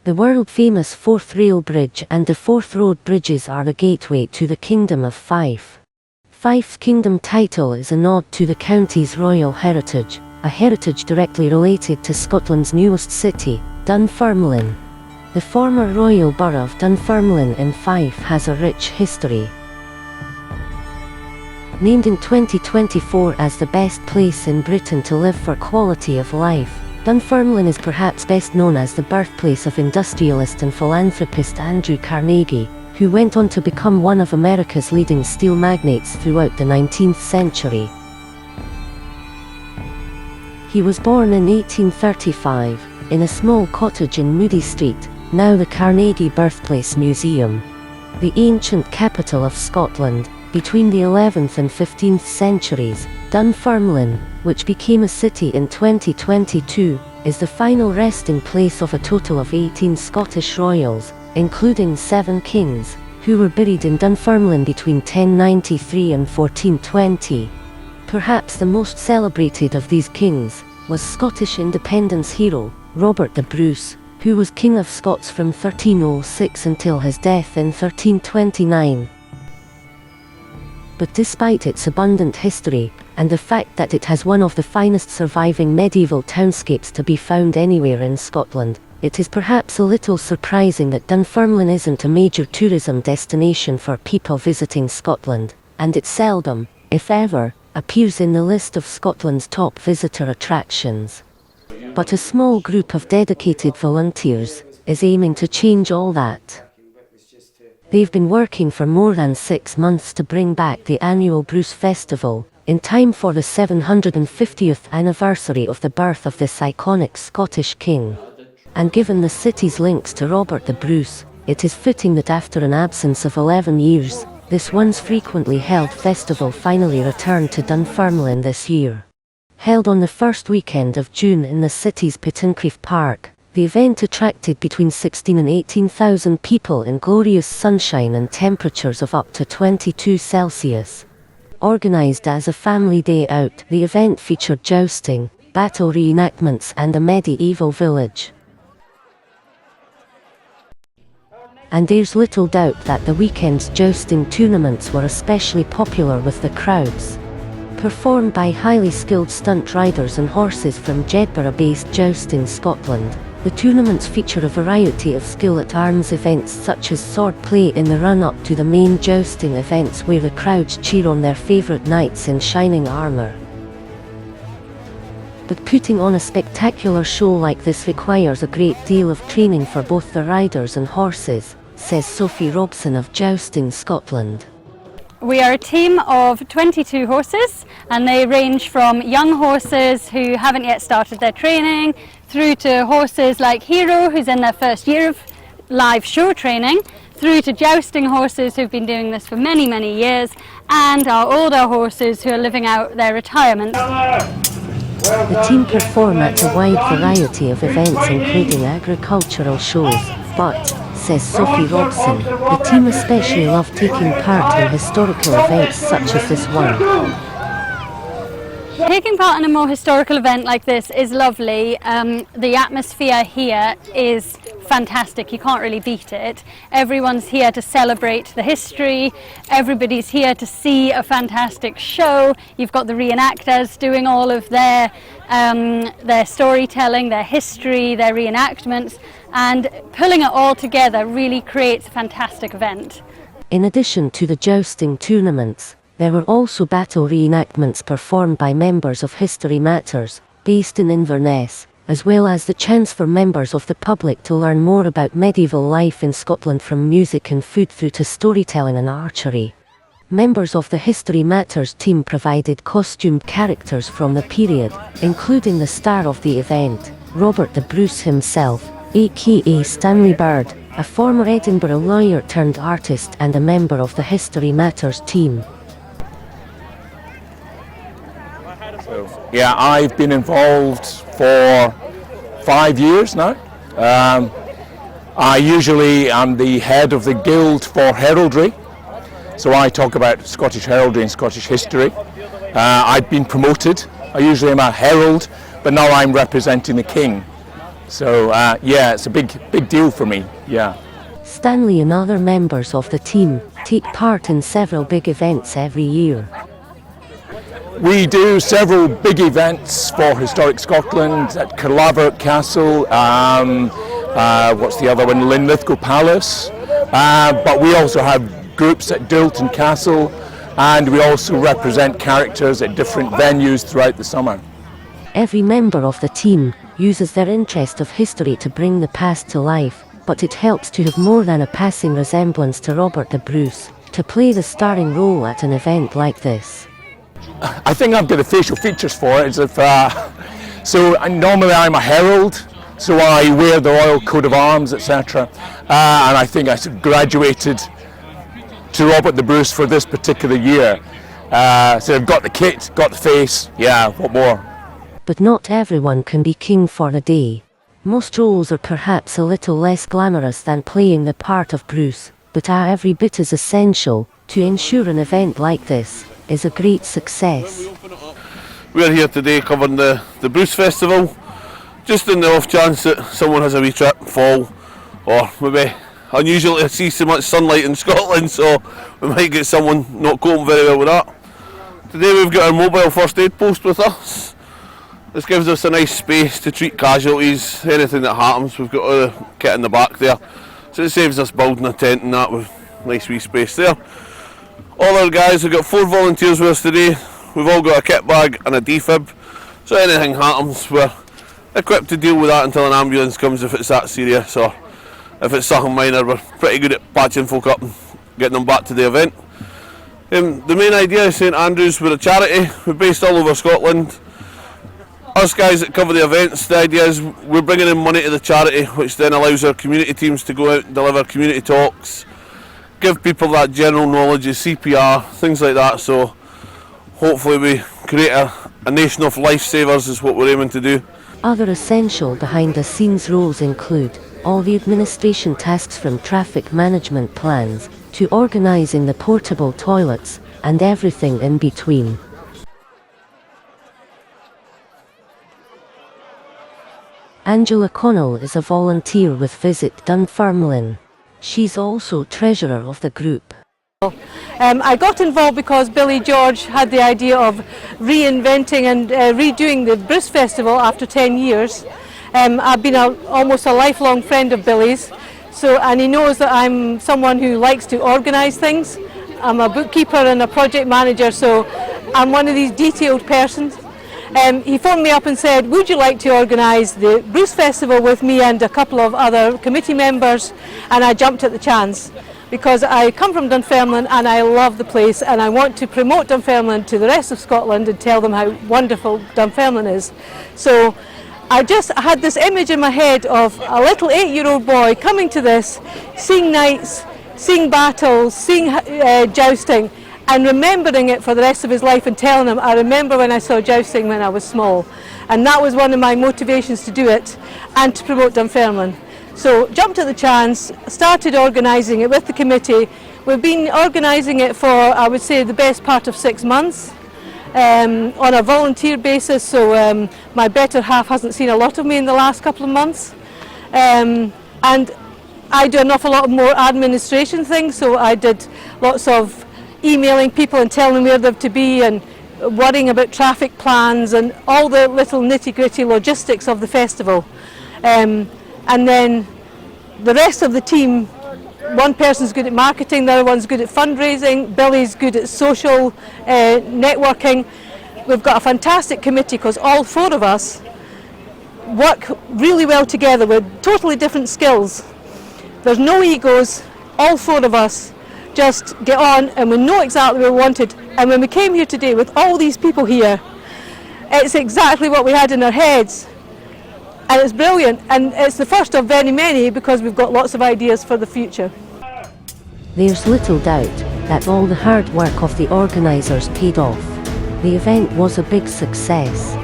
The world-famous Fourth Rail Bridge and the Fourth Road Bridges are the gateway to the Kingdom of Fife. Fife's kingdom title is a nod to the county's royal heritage, a heritage directly related to Scotland's newest city, Dunfermline. The former royal borough of Dunfermline in Fife has a rich history. Named in 2024 as the best place in Britain to live for quality of life, Dunfermline is perhaps best known as the birthplace of industrialist and philanthropist Andrew Carnegie, who went on to become one of America's leading steel magnates throughout the 19th century. He was born in 1835, in a small cottage in Moody Street, now the Carnegie Birthplace Museum. The ancient capital of Scotland, between the 11th and 15th centuries, Dunfermline, which became a city in 2022, is the final resting place of a total of 18 Scottish royals, including 7 kings, who were buried in Dunfermline between 1093 and 1420. Perhaps the most celebrated of these kings was Scottish independence hero Robert the Bruce, who was King of Scots from 1306 until his death in 1329. But despite its abundant history, and the fact that it has one of the finest surviving medieval townscapes to be found anywhere in Scotland, it is perhaps a little surprising that Dunfermline isn't a major tourism destination for people visiting Scotland, and it seldom, if ever, appears in the list of Scotland's top visitor attractions. But a small group of dedicated volunteers is aiming to change all that. They've been working for more than 6 months to bring back the annual Bruce Festival, in time for the 750th anniversary of the birth of this iconic Scottish king. And given the city's links to Robert the Bruce, it is fitting that after an absence of 11 years, this once frequently held festival finally returned to Dunfermline this year. Held on the first weekend of June in the city's Pittencrieff Park, the event attracted between 16 and 18,000 people in glorious sunshine and temperatures of up to 22 Celsius. Organised as a family day out, the event featured jousting, battle reenactments and a medieval village. And there's little doubt that the weekend's jousting tournaments were especially popular with the crowds. Performed by highly skilled stunt riders and horses from Jedburgh-based Jousting, Scotland, the tournaments feature a variety of skill at arms events such as sword play in the run-up to the main jousting events where the crowds cheer on their favourite knights in shining armour. But putting on a spectacular show like this requires a great deal of training for both the riders and horses, says Sophie Robson of Jousting Scotland. We are a team of 22 horses, and they range from young horses who haven't yet started their training through to horses like Hero, who's in their first year of live show training, through to jousting horses who've been doing this for many, many years, and our older horses who are living out their retirement. The team perform at a wide variety of events including agricultural shows, but, says Sophie Robson, the team especially love taking part in historical events such as this one. Taking part in a more historical event like this is lovely. The atmosphere here is fantastic, you can't really beat it. Everyone's here to celebrate the history, everybody's here to see a fantastic show. You've got the reenactors doing all of their storytelling, their history, their reenactments, and pulling it all together really creates a fantastic event. In addition to the jousting tournaments, there were also battle reenactments performed by members of History Matters, based in Inverness, as well as the chance for members of the public to learn more about medieval life in Scotland from music and food through to storytelling and archery. Members of the History Matters team provided costumed characters from the period, including the star of the event, Robert the Bruce himself, aka Stanley Bird, a former Edinburgh lawyer turned artist and a member of the History Matters team. Yeah, I've been involved for 5 years now. I usually am the head of the Guild for Heraldry, so I talk about Scottish heraldry and Scottish history. I've been promoted. I usually am a herald, but now I'm representing the King. So yeah, it's a big deal for me, yeah. Stanley and other members of the team take part in several big events every year. We do several big events for Historic Scotland at Carlaverk Castle, what's the other one, Linlithgow Palace, but we also have groups at Dilton Castle, and we also represent characters at different venues throughout the summer. Every member of the team uses their interest of history to bring the past to life, but it helps to have more than a passing resemblance to Robert the Bruce to play the starring role at an event like this. I think I've got the facial features for it. So normally I'm a herald, so I wear the royal coat of arms, etc. And I think I graduated to Robert the Bruce for this particular year. So I've got the kit, got the face, yeah, what more? But not everyone can be king for a day. Most roles are perhaps a little less glamorous than playing the part of Bruce, but are every bit as essential to ensure an event like this is a great success. We're here today covering the Bruce Festival, just in the off chance that someone has a wee trip, fall, or maybe unusual to see so much sunlight in Scotland, so we might get someone not coping very well with that. Today we've got our mobile first aid post with us. This gives us a nice space to treat casualties, anything that happens. We've got a kit in the back there, so it saves us building a tent and that with nice wee space there. All our guys, we've got 4 volunteers with us today. We've all got a kit bag and a defib, so anything happens, we're equipped to deal with that until an ambulance comes if it's that serious, or if it's something minor, we're pretty good at patching folk up and getting them back to the event. The main idea is St Andrews, we're a charity, we're based all over Scotland. Us guys that cover the events, the idea is we're bringing in money to the charity, which then allows our community teams to go out and deliver community talks, give people that general knowledge of CPR, things like that, so hopefully we create a nation of lifesavers is what we're aiming to do. Other essential behind-the-scenes roles include all the administration tasks from traffic management plans to organising the portable toilets and everything in between. Angela Connell is a volunteer with Visit Dunfermline. She's also treasurer of the group. I got involved because Billy George had the idea of reinventing and redoing the Bruce Festival after 10 years. I've been almost a lifelong friend of Billy's, and he knows that I'm someone who likes to organise things. I'm a bookkeeper and a project manager, so I'm one of these detailed persons. He phoned me up and said, would you like to organise the Bruce Festival with me and a couple of other committee members, and I jumped at the chance because I come from Dunfermline and I love the place and I want to promote Dunfermline to the rest of Scotland and tell them how wonderful Dunfermline is. So I just had this image in my head of a little 8-year-old boy coming to this, seeing knights, seeing battles, seeing jousting, and remembering it for the rest of his life and telling him, I remember when I saw jousting when I was small. And that was one of my motivations to do it and to promote Dunfermline. So jumped at the chance, started organising it with the committee. We've been organising it for, I would say, the best part of 6 months on a volunteer basis, so my better half hasn't seen a lot of me in the last couple of months. And I do an awful lot more administration things, so I did lots of emailing people and telling them where they're to be and worrying about traffic plans and all the little nitty-gritty logistics of the festival. And then the rest of the team, one person's good at marketing, the other one's good at fundraising, Billy's good at social networking. We've got a fantastic committee because all 4 of us work really well together with totally different skills. There's no egos, all 4 of us just get on and we know exactly what we wanted. And when we came here today with all these people here, it's exactly what we had in our heads. And it's brilliant, and it's the first of very many because we've got lots of ideas for the future. There's little doubt that all the hard work of the organisers paid off. The event was a big success.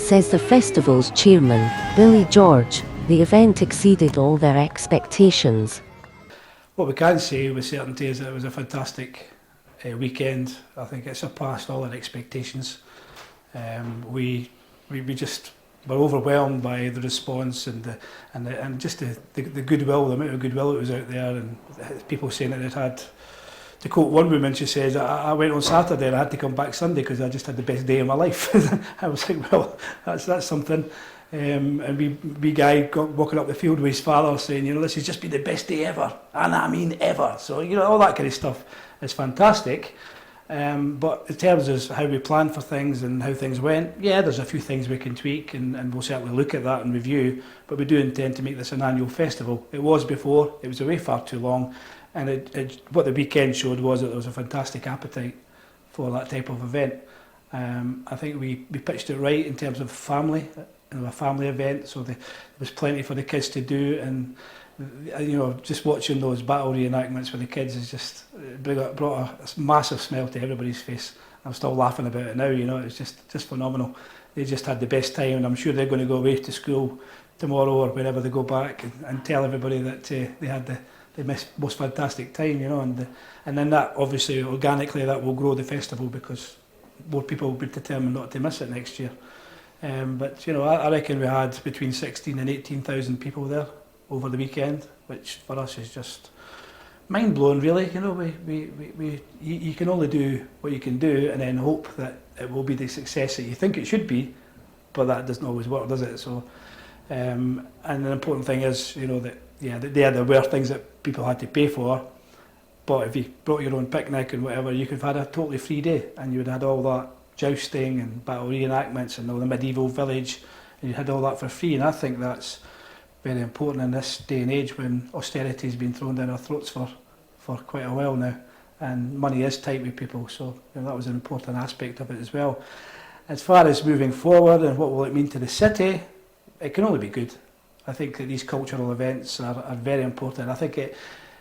Says the festival's chairman, Billy George, the event exceeded all their expectations. What we can say with certainty is that it was a fantastic weekend. I think it surpassed all our expectations. We just were overwhelmed by the response and just the goodwill, the amount of goodwill that was out there, and people saying that they'd had. To quote one woman, she says, I went on Saturday and I had to come back Sunday because I just had the best day of my life. I was like, well, that's something. And wee guy walking up the field with his father saying, this has just been the best day ever, and I mean ever. So, all that kind of stuff is fantastic. But in terms of how we plan for things and how things went, yeah, there's a few things we can tweak, and we'll certainly look at that and review, but we do intend to make this an annual festival. It was before, it was away far too long, and what the weekend showed was that there was a fantastic appetite for that type of event. I think we pitched it right in terms of family, a family event, so there was plenty for the kids to do, and just watching those battle reenactments with the kids is just brought a massive smile to everybody's face. I'm still laughing about it now. It's just phenomenal. They just had the best time, and I'm sure they're going to go away to school tomorrow or whenever they go back and tell everybody that they had the most fantastic time. And then that obviously organically that will grow the festival because more people will be determined not to miss it next year. But I reckon we had between 16 and 18,000 people there over the weekend, which for us is just mind-blowing, really. You can only do what you can do and then hope that it will be the success that you think it should be, but that doesn't always work, does it? So, and the important thing is, that there were things that people had to pay for, but if you brought your own picnic and whatever, you could have had a totally free day, and you would have had all that jousting and battle reenactments and all the medieval village, and you had all that for free. And I think that's very important in this day and age when austerity has been thrown down our throats for quite a while now, and money is tight with people, so that was an important aspect of it as well. As far as moving forward and what will it mean to the city, it can only be good. I think that these cultural events are very important. I think it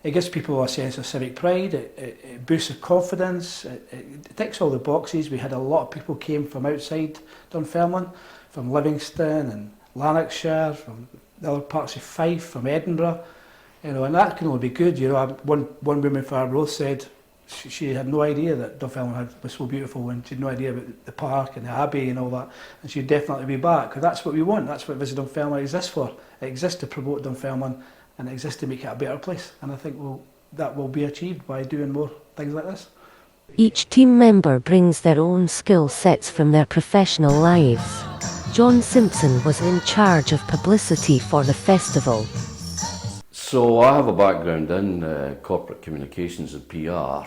gives people a sense of civic pride, it boosts their confidence, it ticks all the boxes. We had a lot of people came from outside Dunfermline, from Livingston and Lanarkshire, from the other parts of Fife, from Edinburgh, and that can only be good. One woman for our Roth said she had no idea that Dunfermline was so beautiful, and she had no idea about the park and the abbey and all that, and she'd definitely be back, because that's what we want. That's what Visit Dunfermline exists for. It exists to promote Dunfermline, and it exists to make it a better place, and I think that will be achieved by doing more things like this. Each team member brings their own skill sets from their professional lives. John Simpson was in charge of publicity for the festival. So I have a background in corporate communications and PR,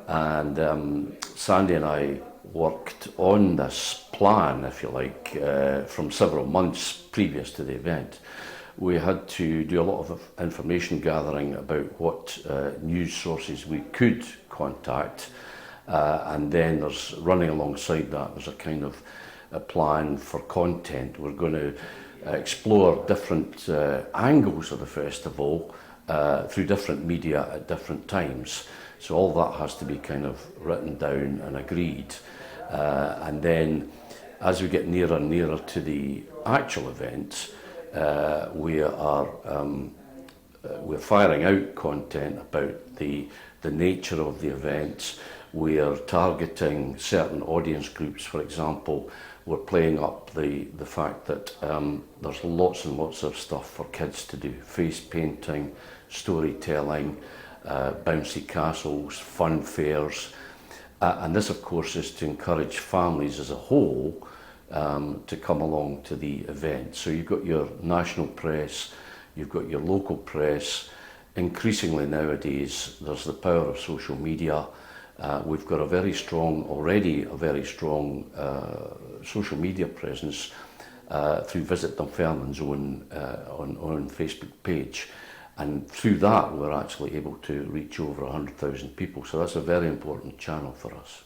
and Sandy and I worked on this plan, if you like, from several months previous to the event. We had to do a lot of information gathering about what news sources we could contact, and then there's running alongside that, there's a kind of a plan for content. We're going to explore different angles of the festival through different media at different times. So all that has to be kind of written down and agreed. And then as we get nearer and nearer to the actual event, we're firing out content about the nature of the events. We are targeting certain audience groups. For example, we're playing up the fact that there's lots and lots of stuff for kids to do. Face painting, storytelling, bouncy castles, fun fairs. And this, of course, is to encourage families as a whole to come along to the event. So you've got your national press, you've got your local press. Increasingly nowadays, there's the power of social media. We've got already a very strong social media presence through Visit Dunfermline's own Facebook page. And through that, we're actually able to reach over 100,000 people. So that's a very important channel for us.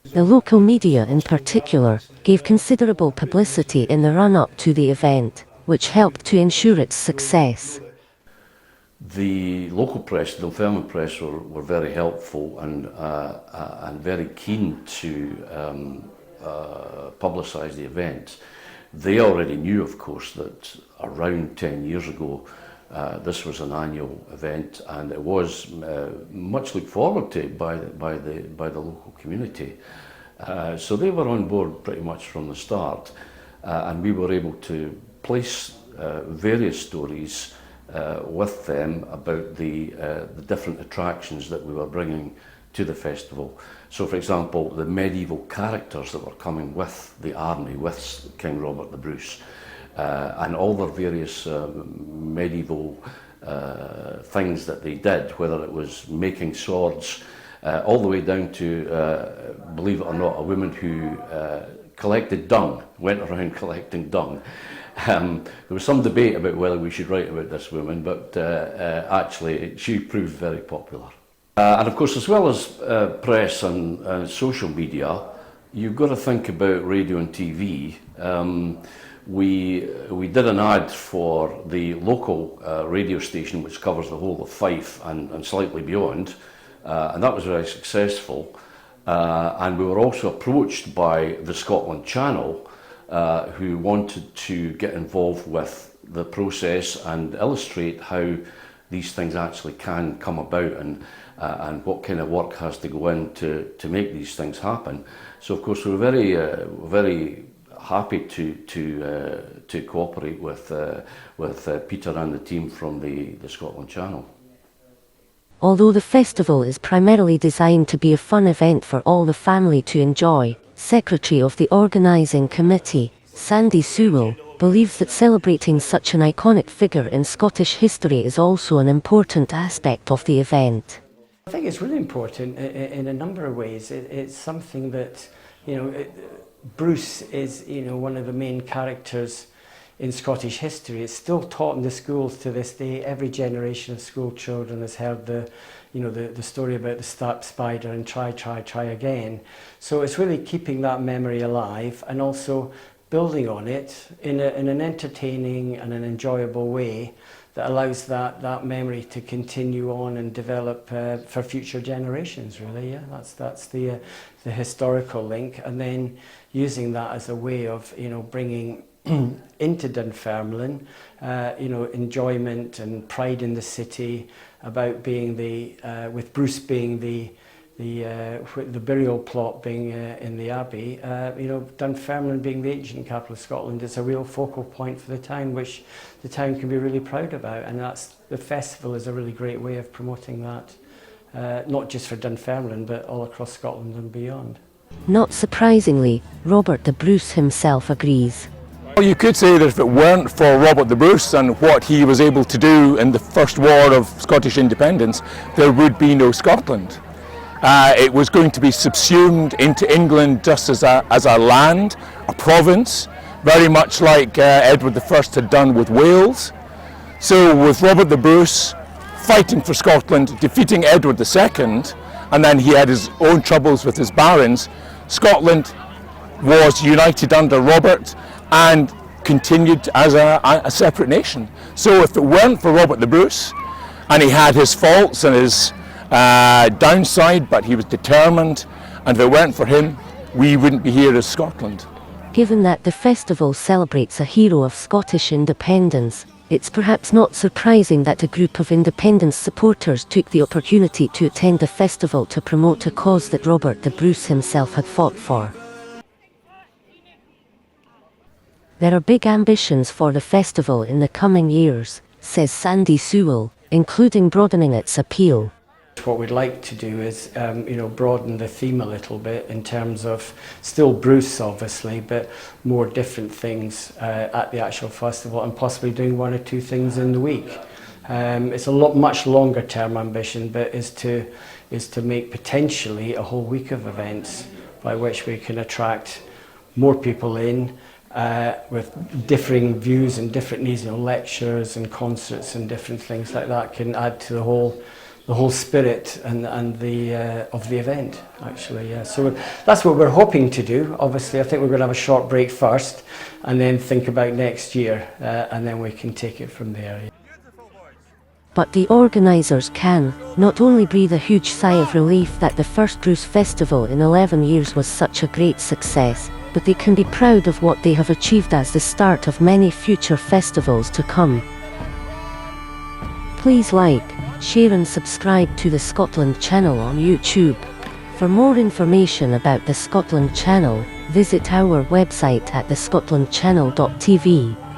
The local media in particular gave considerable publicity in the run-up to the event, which helped to ensure its success. The local press, the Dunfermline press, were very helpful and very keen to publicise the event, they already knew, of course, that around 10 years ago this was an annual event, and it was much looked forward to by the local community. So they were on board pretty much from the start, and we were able to place various stories with them about the different attractions that we were bringing to the festival. So, for example, the medieval characters that were coming with the army, with King Robert the Bruce, and all their various medieval things that they did, whether it was making swords, all the way down to, believe it or not, a woman who collected dung, went around collecting dung. There was some debate about whether we should write about this woman, but actually she proved very popular. And of course, as well as press and social media, you've got to think about radio and TV. We did an ad for the local radio station, which covers the whole of Fife and slightly beyond, and that was very successful. And we were also approached by the Scotland Channel, who wanted to get involved with the process and illustrate how these things actually can come about, and what kind of work has to go in to make these things happen. So of course we're very happy to cooperate with Peter and the team from the Scotland Channel. Although the festival is primarily designed to be a fun event for all the family to enjoy, Secretary of the Organising Committee, Sandy Sewell, believes that celebrating such an iconic figure in Scottish history is also an important aspect of the event. I think it's really important in a number of ways. It's something that, Bruce is, one of the main characters in Scottish history. It's still taught in the schools to this day. Every generation of school children has heard the story about the spider and try again. So it's really keeping that memory alive and also building on it in an entertaining and an enjoyable way that allows that memory to continue on and develop for future generations, really. Yeah, that's the historical link, and then using that as a way of bringing into Dunfermline enjoyment and pride in the city about being with Bruce being the burial plot being in the Abbey, Dunfermline being the ancient capital of Scotland is a real focal point for the town, which the town can be really proud about, and the festival is a really great way of promoting that, not just for Dunfermline but all across Scotland and beyond. Not surprisingly, Robert the Bruce himself agrees. Well, you could say that if it weren't for Robert the Bruce and what he was able to do in the First War of Scottish independence, there would be no Scotland. It was going to be subsumed into England just as a land, a province, very much like Edward I had done with Wales. So with Robert the Bruce fighting for Scotland, defeating Edward II, and then he had his own troubles with his barons, Scotland was united under Robert and continued as a separate nation. So if it weren't for Robert the Bruce, and he had his faults and his downside, but he was determined, and if it weren't for him, we wouldn't be here as Scotland. Given that the festival celebrates a hero of Scottish independence, it's perhaps not surprising that a group of independence supporters took the opportunity to attend the festival to promote a cause that Robert the Bruce himself had fought for. There are big ambitions for the festival in the coming years, says Sandy Sewell, including broadening its appeal. What we'd like to do is, broaden the theme a little bit in terms of still Bruce, obviously, but more different things at the actual festival, and possibly doing one or two things in the week. It's a much longer term ambition, but is to make potentially a whole week of events by which we can attract more people in with differing views and different needs. Lectures and concerts and different things like that can add to the whole spirit and the of the event, actually. Yeah. So that's what we're hoping to do. Obviously, I think we're going to have a short break first, and then think about next year, and then we can take it from there. But the organisers can not only breathe a huge sigh of relief that the first Bruce Festival in 11 years was such a great success, but they can be proud of what they have achieved as the start of many future festivals to come. Please like, share and subscribe to the Scotland channel on YouTube. For more information about the Scotland channel, visit our website at thescotlandchannel.tv.